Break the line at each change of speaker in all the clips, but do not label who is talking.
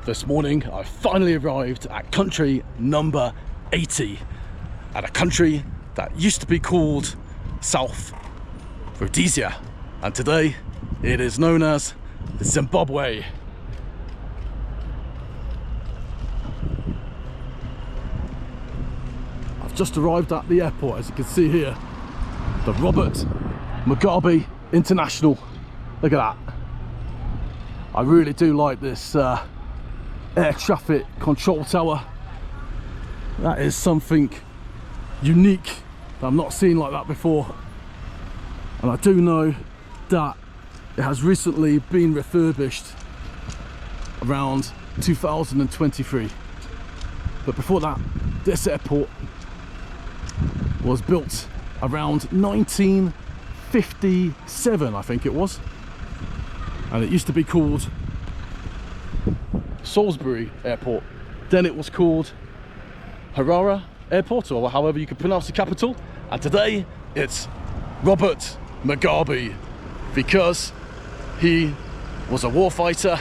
This morning I finally arrived at country number 80, at a country that used to be called South Rhodesia, and today it is known as Zimbabwe. I've just arrived at the airport, as you can see here, the Robert Mugabe International. Look at that. I really do like this air traffic control tower. That is something unique that I've not seen like that before, and I do know that it has recently been refurbished around 2023. But before that, this airport was built around 1957, I think it was, and it used to be called Salisbury Airport. Then it was called Harare Airport, or however you could pronounce the capital, and today it's Robert Mugabe, because he was a warfighter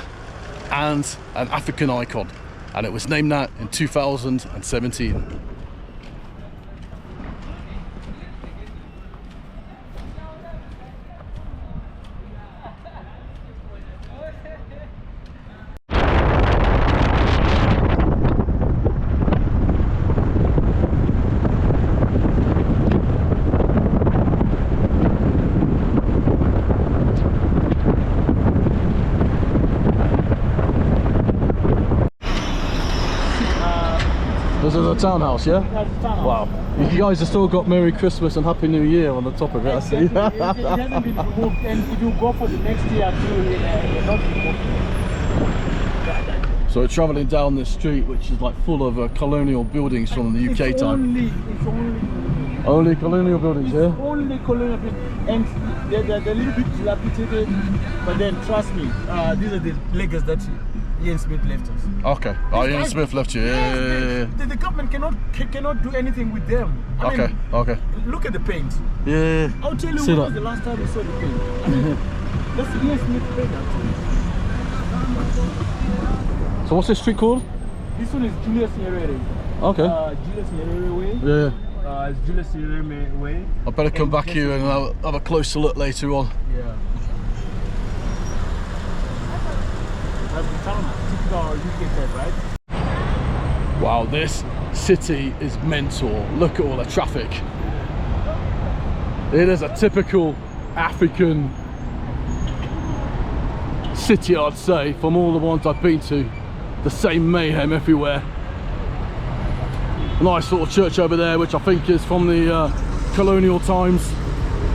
and an African icon, and it was named that in 2017. This is a townhouse, yeah? Wow. You guys have still got Merry Christmas and Happy New Year on the top of it, I see.
It hasn't been removed, and it will go for the next year too. Not removed.
So we're travelling down this street, which is like full of colonial buildings from the UK time.
It's
Only colonial buildings, yeah?
only colonial buildings, and they're a little bit dilapidated, but then trust me, these are the legacies that Ian Smith left us.
Okay. Oh, Ian Smith left you. Yeah.
The government cannot do anything with them. I mean,
okay.
Look at the paint.
Yeah.
I'll tell you when was the last time we saw the paint. I mean, that's Ian Smith paint.
So what's this street called?
This one is Julius Nyerere.
Okay.
Julius Nyerere Way.
Yeah.
It's Julius Nyerere Way.
I better come back here and have a closer look later on.
Yeah. That's the town, typical UK type, right?
Wow, this city is mental. Look at all the traffic. It is a typical African city, I'd say, from all the ones I've been to. The same mayhem everywhere. A nice little church over there, which I think is from the colonial times.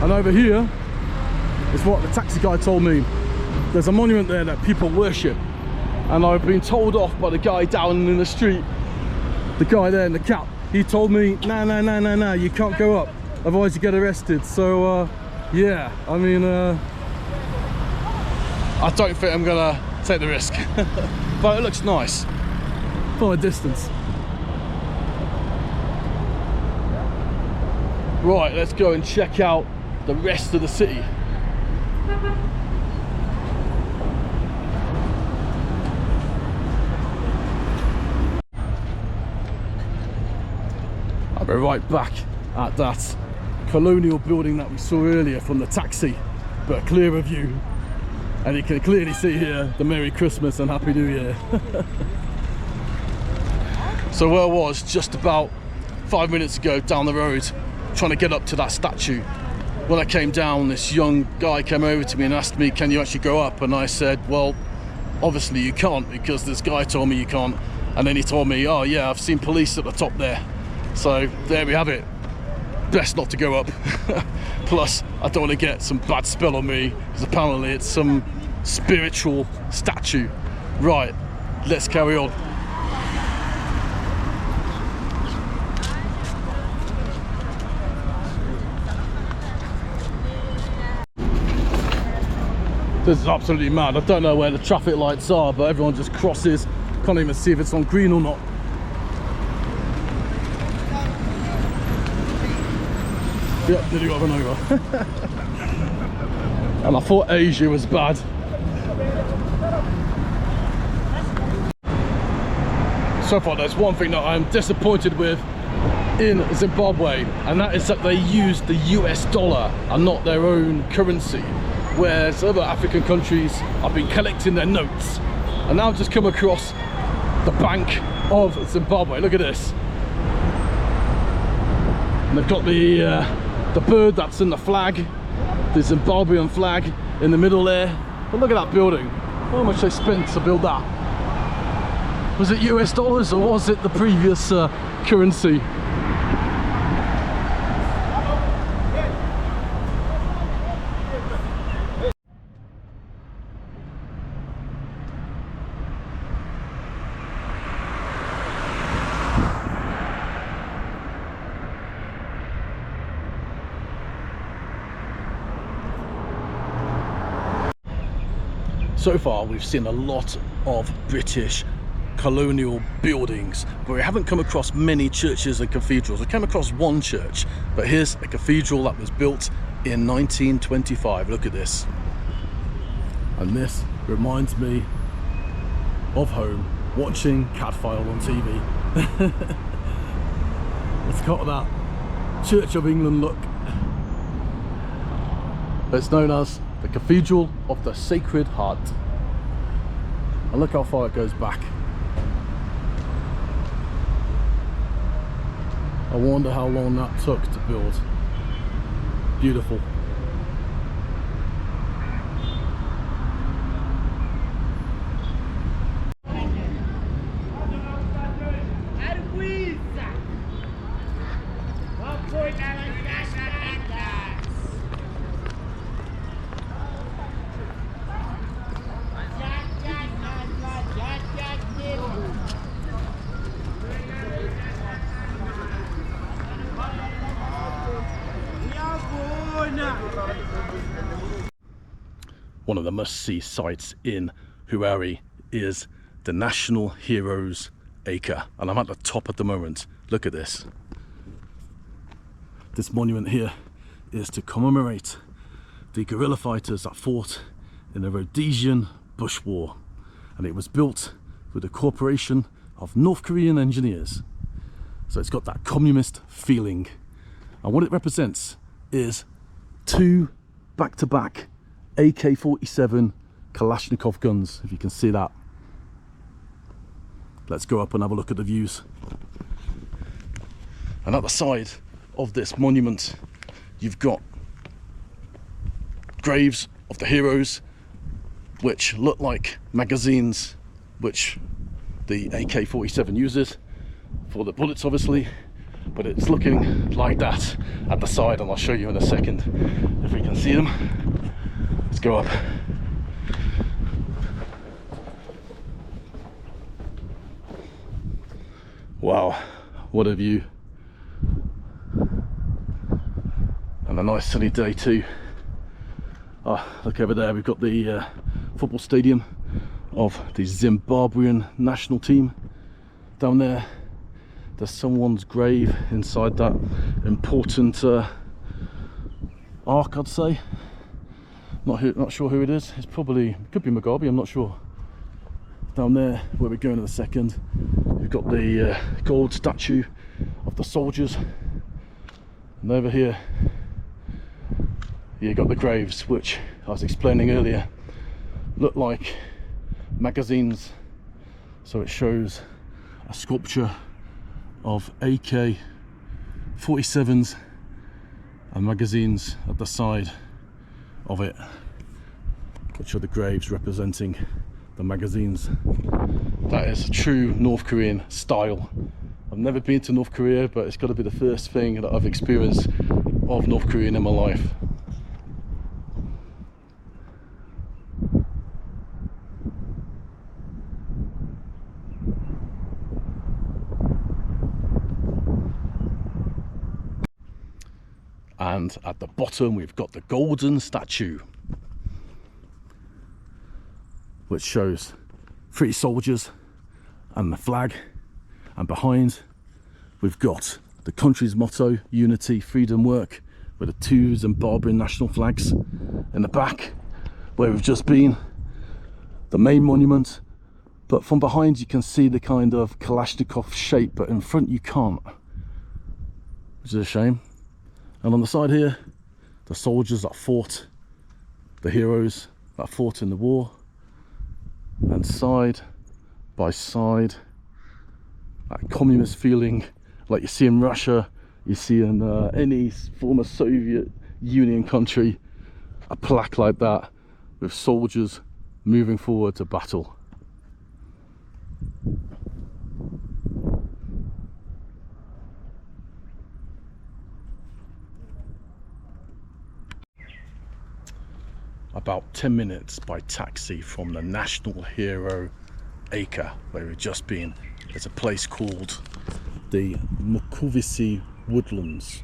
And over here is what the taxi guy told me. There's a monument there that people worship. And I've been told off by the guy down in the street, the guy there in the cap. He told me, no, you can't go up, otherwise you get arrested. So, yeah, I mean, I don't think I'm gonna take the risk. But it looks nice from a distance. Right, let's go and check out the rest of the city. I'll be right back at that colonial building that we saw earlier from the taxi, but a clearer view. And you can clearly see here the Merry Christmas and Happy New Year. So where I was just about 5 minutes ago down the road, trying to get up to that statue. When I came down, this young guy came over to me and asked me, can you actually go up? And I said, well, obviously you can't, because this guy told me you can't. And then he told me, oh yeah, I've seen police at the top there. So there we have it. Best not to go up. Plus, I don't want to get some bad spell on me, because apparently it's some spiritual statue. Right, let's carry on. This is absolutely mad. I don't know where the traffic lights are, but everyone just crosses. Can't even see if it's on green or not. Yep, nearly got run over. And I thought Asia was bad. So far, there's one thing that I'm disappointed with in Zimbabwe, and that is that they use the US dollar and not their own currency, whereas other African countries have been collecting their notes. And now I've just come across the Bank of Zimbabwe. Look at this. And they've got the bird that's in the flag, the Zimbabwean flag in the middle there. But look at that building. How much they spent to build that? Was it US dollars or was it the previous currency? So far we've seen a lot of British colonial buildings, but we haven't come across many churches and cathedrals. We came across one church, but here's a cathedral that was built in 1925. Look at this. And this reminds me of home, watching Cathedral on TV. It's got that Church of England look. It's known as the Cathedral of the Sacred Heart. And look how far it goes back. I wonder how long that took to build. Beautiful. One of the must-see sites in Harare is the National Heroes Acre, and I'm at the top at the moment. Look at this. This monument here is to commemorate the guerrilla fighters that fought in the Rhodesian Bush War, and it was built with the cooperation of North Korean engineers. So it's got that communist feeling, and what it represents is two back-to-back AK-47 Kalashnikov guns, if you can see that. Let's go up and have a look at the views. And at the side of this monument, you've got graves of the heroes, which look like magazines, which the AK-47 uses for the bullets, obviously, but it's looking like that at the side, and I'll show you in a second if we can see them. Let's go up. Wow, what a view. And a nice sunny day too. Oh, look over there, we've got the football stadium of the Zimbabwean national team. Down there, there's someone's grave inside that important ark, I'd say. Not sure who it is. It could be Mugabe, I'm not sure. Down there, where we're going in a second, we've got the gold statue of the soldiers. And over here, you got the graves, which I was explaining earlier, look like magazines. So it shows a sculpture of AK-47s and magazines at the side of it, which are the graves representing the magazines. That is true North Korean style. I've never been to North Korea, but it's got to be the first thing that I've experienced of North Korean in my life. And at the bottom we've got the golden statue, which shows 3 soldiers and the flag, and behind we've got the country's motto, unity, freedom, work, with the 2 Zimbabwean national flags. In the back, where we've just been, the main monument, but from behind you can see the kind of Kalashnikov shape, but in front you can't, which is a shame. And on the side here, the soldiers that fought, the heroes that fought in the war, and side by side, that communist feeling like you see in Russia, you see in any former Soviet Union country, a plaque like that with soldiers moving forward to battle. About 10 minutes by taxi from the national hero Acre, where we've just been. There's a place called the Mukuvisi Woodlands,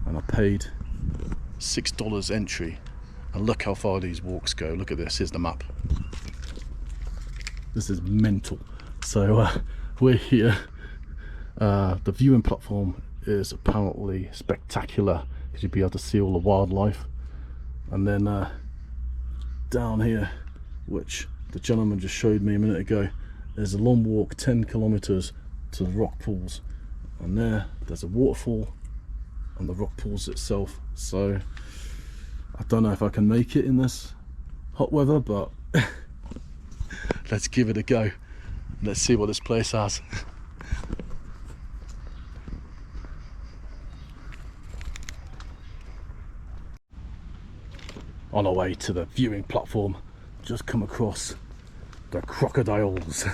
and I paid $6 entry, and look how far these walks go. Look at this, here's the map. This is mental. So we're here. The viewing platform is apparently spectacular because you'll be able to see all the wildlife. And then down here, which the gentleman just showed me a minute ago, there's a long walk, 10 kilometers to the rock pools, and there's a waterfall and the rock pools itself. So I don't know if I can make it in this hot weather, but let's give it a go. Let's see what this place has. On our way to the viewing platform, just come across the crocodiles.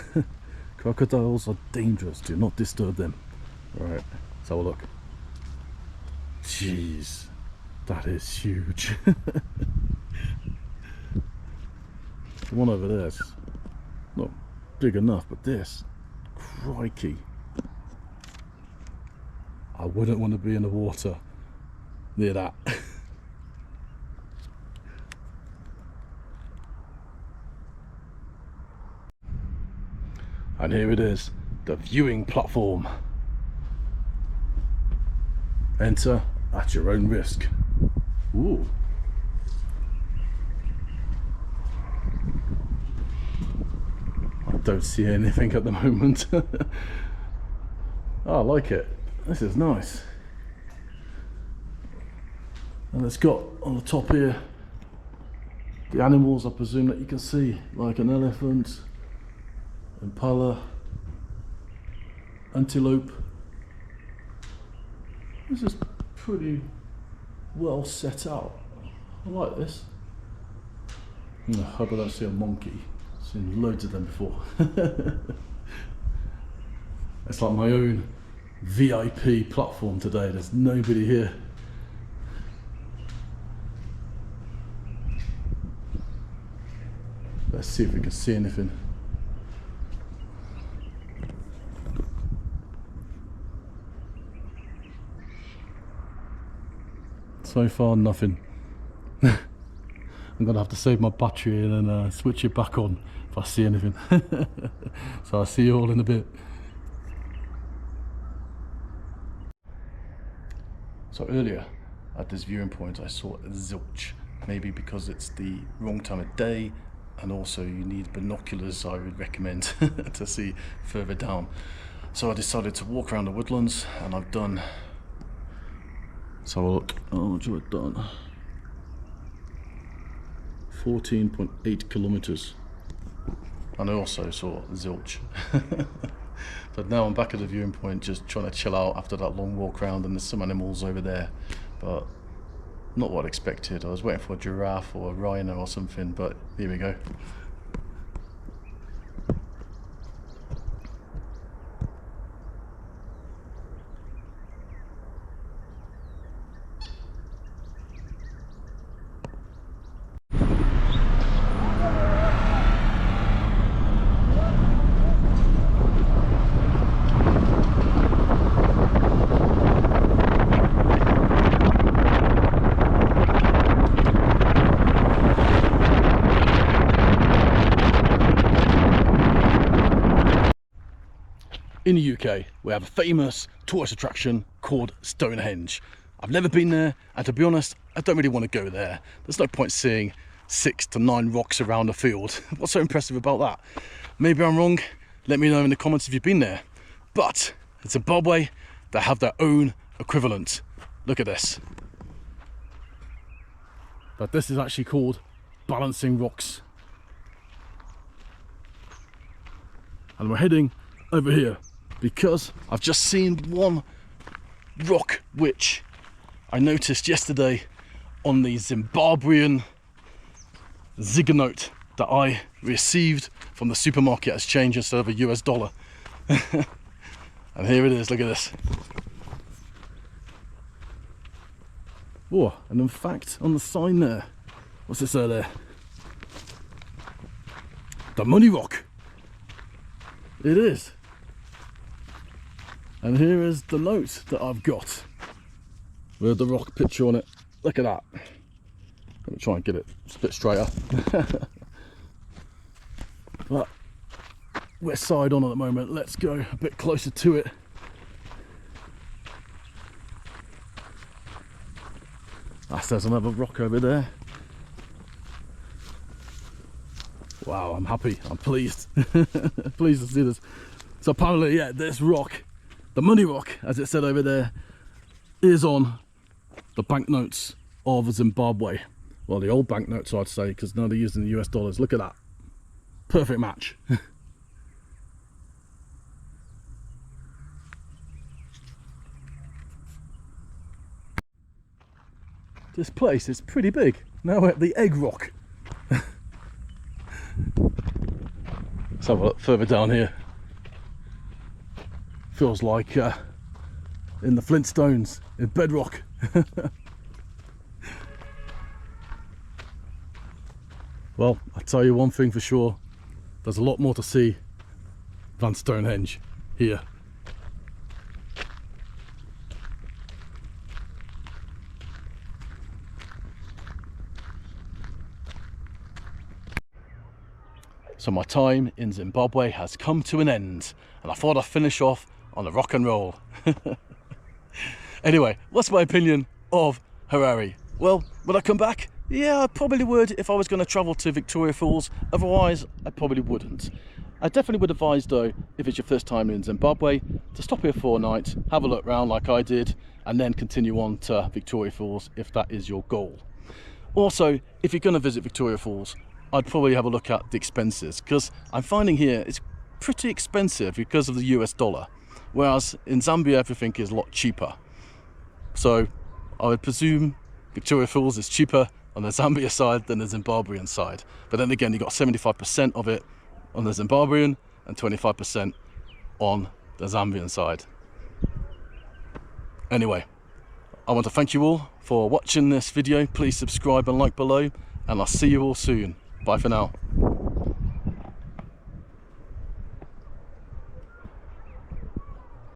Crocodiles are dangerous, do not disturb them. Right, let's have a look. Jeez, that is huge. The one over there is not big enough, but this, crikey. I wouldn't want to be in the water near that. And here it is, the viewing platform. Enter at your own risk. Ooh. I don't see anything at the moment. Oh, I like it. This is nice. And it's got on the top here the animals, I presume, that you can see, like an elephant, impala, antelope. This is pretty well set out. I like this. I hope I don't see a monkey. I've seen loads of them before. It's like my own VIP platform today. There's nobody here. Let's see if we can see anything. So far, nothing. I'm gonna have to save my battery and then switch it back on if I see anything. So I'll see you all in a bit. So earlier at this viewing point I saw zilch, maybe because it's the wrong time of day, and also you need binoculars, I would recommend, to see further down. So I decided to walk around the woodlands, and I've done, let's have a look, how much have I done? 14.8 kilometers, and I also saw zilch. But now I'm back at the viewing point, just trying to chill out after that long walk around, and there's some animals over there, but not what I expected. I was waiting for a giraffe or a rhino or something, but here we go. In the UK, we have a famous tourist attraction called Stonehenge. I've never been there, and to be honest, I don't really want to go there. There's no point seeing 6 to 9 rocks around the field. What's so impressive about that? Maybe I'm wrong, let me know in the comments if you've been there. But in Zimbabwe, they have their own equivalent. Look at this. But this is actually called balancing rocks. And we're heading over here because I've just seen one rock which I noticed yesterday on the Zimbabwean ziggunote that I received from the supermarket as change instead of a US dollar. And here it is, look at this. Oh, and in fact on the sign there, what's it say there? The money rock. It is. And here is the note that I've got with the rock picture on it. Look at that. Let me try and get it a bit straighter. But we're side on at the moment. Let's go a bit closer to it. There's another rock over there. Wow, I'm happy. I'm pleased. Pleased to see this. So apparently, yeah, this rock, the money rock, as it said over there, is on the banknotes of Zimbabwe. Well, the old banknotes, I'd say, because now they're using the US dollars. Look at that. Perfect match. This place is pretty big. Now we're at the Egg Rock. Let's have a look further down here. Feels like in the Flintstones, in bedrock. Well, I tell you one thing for sure, there's a lot more to see than Stonehenge here. So my time in Zimbabwe has come to an end, and I thought I'd finish off on a rock and roll. Anyway, what's my opinion of Harare? Well, would I come back? Yeah, I probably would if I was going to travel to Victoria Falls. Otherwise, I probably wouldn't. I definitely would advise though, if it's your first time in Zimbabwe, to stop here for a night, have a look around like I did, and then continue on to Victoria Falls if that is your goal. Also, if you're going to visit Victoria Falls, I'd probably have a look at the expenses, because I'm finding here it's pretty expensive because of the US dollar, whereas in Zambia everything is a lot cheaper. So I would presume Victoria Falls is cheaper on the Zambia side than the Zimbabwean side. But then again, you got 75% of it on the Zimbabwean and 25% on the Zambian side. Anyway, I want to thank you all for watching this video. Please subscribe and like below, and I'll see you all soon. Bye for now.